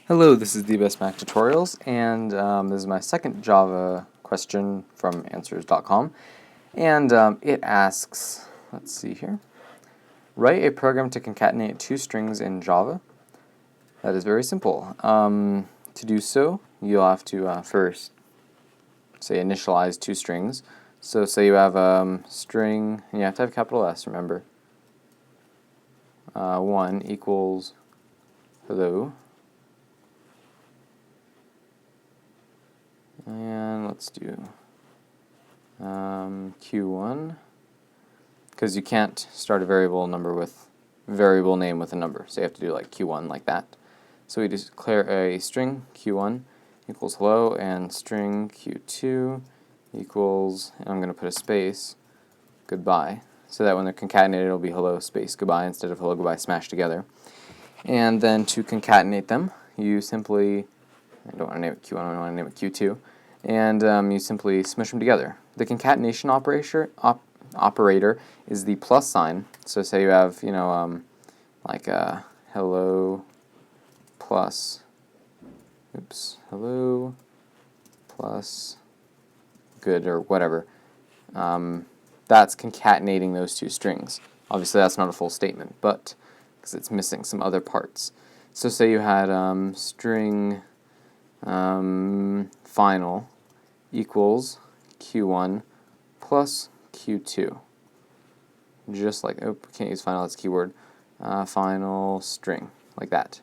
Hello, this is the Best Mac Tutorials, and this is my second Java question from answers.com. And it asks, let's see here, write a program to concatenate two strings in Java. That is very simple. To do so, you'll have to first, say, initialize two strings. So say you have a string, and you have to have capital S, remember. 1 equals hello. And let's do Q1, because you can't start a variable name with a number, so you have to do like Q1 like that. So we declare a string Q1 equals hello, and string Q2 equals, and I'm going to put a space, goodbye, so that when they're concatenated it'll be hello space goodbye instead of hello goodbye smashed together. And then to concatenate them, you simply, I don't want to name it Q1, I want to name it Q2, and you simply smush them together. The concatenation operator is the plus sign. So say you have, like hello plus, hello plus good or whatever. That's concatenating those two strings. Obviously that's not a full statement, but because it's missing some other parts. So say you had string final equals Q1 plus Q2. Just like, can't use final, that's keyword. Final string, like that.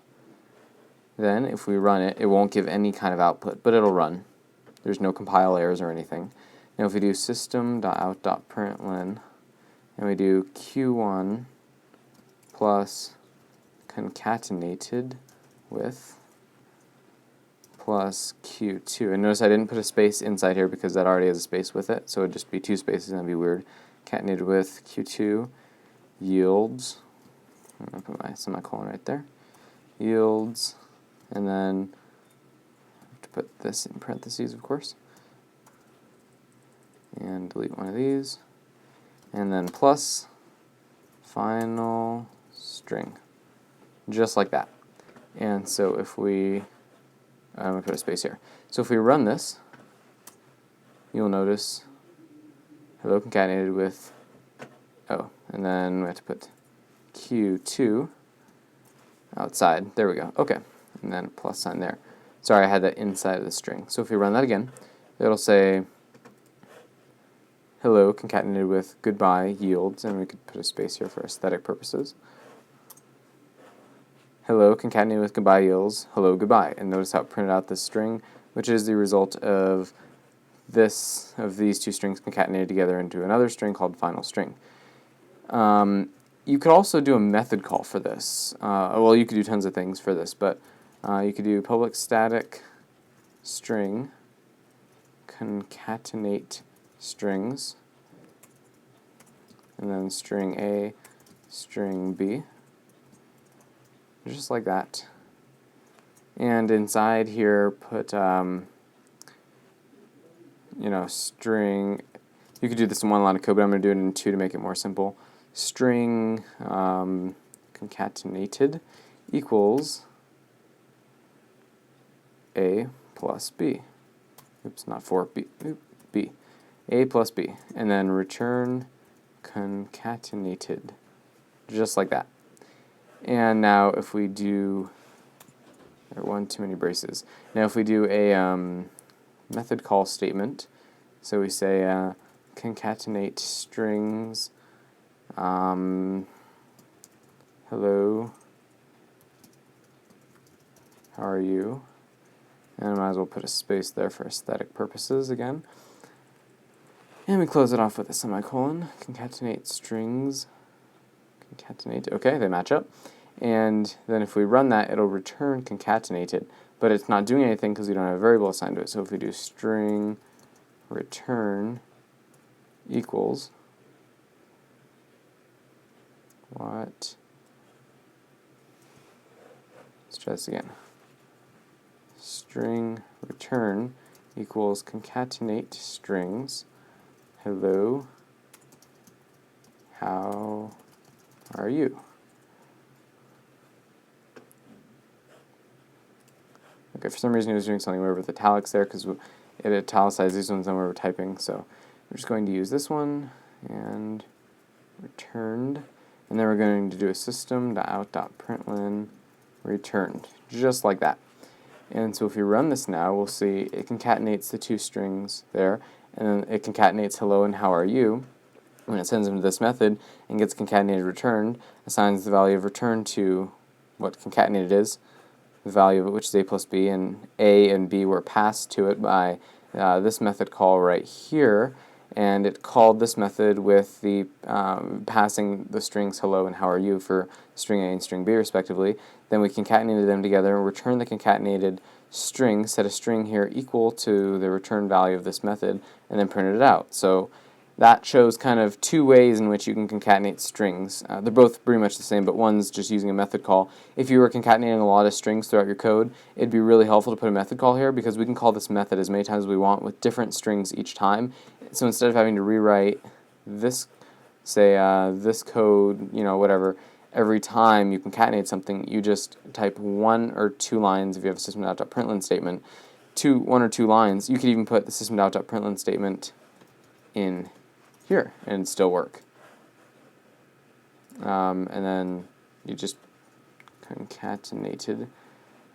Then if we run it, it won't give any kind of output, but it'll run. There's no compile errors or anything. Now if we do system.out.println, and we do Q1 plus concatenated with plus Q2. And notice I didn't put a space inside here because that already has a space with it, so it would just be two spaces and that'd be weird. Concatenated with Q2 yields, I'm going to put my semicolon right there, yields, and then I have to put this in parentheses, of course, and delete one of these, and then plus final string, just like that. And so if we, I'm going to put a space here. So if we run this, you'll notice hello concatenated with, and then we have to put Q2 outside. There we go. Okay. And then plus sign there. Sorry, I had that inside of the string. So if we run that again, it'll say hello concatenated with goodbye yields, and we could put a space here for aesthetic purposes. Hello concatenated with goodbye yields, hello goodbye. And notice how it printed out this string, which is the result of these two strings concatenated together into another string called final string. You could also do a method call for this. Well, you could do tons of things for this, but you could do public static string concatenate strings, and then string A, string B, just like that. And inside here put string, you could do this in one line of code, but I'm going to do it in two to make it more simple. String concatenated equals A plus B. Oops, not 4, B. B. A plus B. And then return concatenated. Just like that. And now if we do, there are one too many braces. Now if we do a method call statement, so we say concatenate strings hello, how are you? And I might as well put a space there for aesthetic purposes again. And we close it off with a semicolon. Concatenate strings. Concatenate. Okay, they match up. And then if we run that, it'll return concatenated. But it's not doing anything because we don't have a variable assigned to it. So if we do string return equals what? Let's try this again. String return equals concatenate strings hello, how are you? Okay, for some reason it was doing something weird with italics there because it italicized these ones when we were typing, so we're just going to use this one and returned, and then we're going to do a system.out.println returned, just like that. And so if we run this now, we'll see it concatenates the two strings there, and then it concatenates hello and how are you. When it sends them to this method and gets concatenated returned, assigns the value of return to what concatenated is, the value of it, which is a plus b, and a and b were passed to it by this method call right here, and it called this method with the passing the strings hello and how are you for string A and string B respectively. Then we concatenated them together and returned the concatenated string, set a string here equal to the return value of this method, and then printed it out. So that shows kind of two ways in which you can concatenate strings. They're both pretty much the same, but one's just using a method call. If you were concatenating a lot of strings throughout your code, it'd be really helpful to put a method call here because we can call this method as many times as we want with different strings each time. So instead of having to rewrite this, say, this code, whatever, every time you concatenate something, you just type 1 or 2 lines if you have a system.out.println statement, 1 or 2 lines. You could even put the system.out.println statement in here and still work. And then you just concatenated,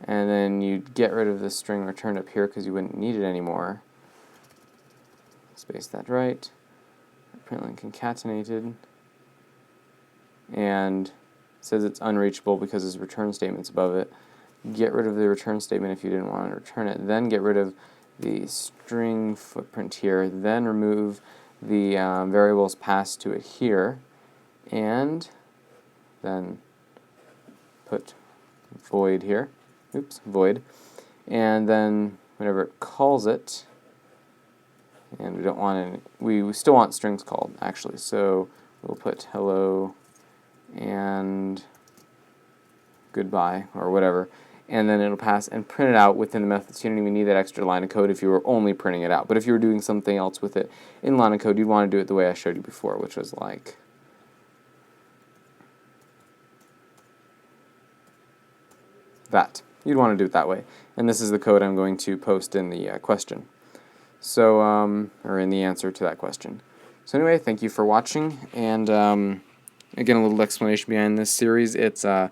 and then you get rid of the string returned up here because you wouldn't need it anymore. Space that right. Println concatenated, and it says it's unreachable because his return statement's above it. Get rid of the return statement if you didn't want to return it. Then get rid of the string footprint here. Then remove the variables passed to it here, and then put void here. Oops, void. And then whenever it calls it, and we don't want any, we still want strings called actually, so we'll put hello and goodbye or whatever, and then it'll pass and print it out within the method. So you don't even need that extra line of code if you were only printing it out. But if you were doing something else with it in line of code, you'd want to do it the way I showed you before, which was like that. You'd want to do it that way. And this is the code I'm going to post in the question. So, or in the answer to that question. So anyway, thank you for watching, and again, a little explanation behind this series. It's I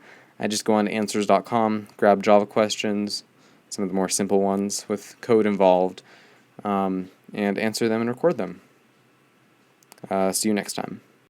just go on to answers.com, grab Java questions, some of the more simple ones with code involved, and answer them and record them. See you next time.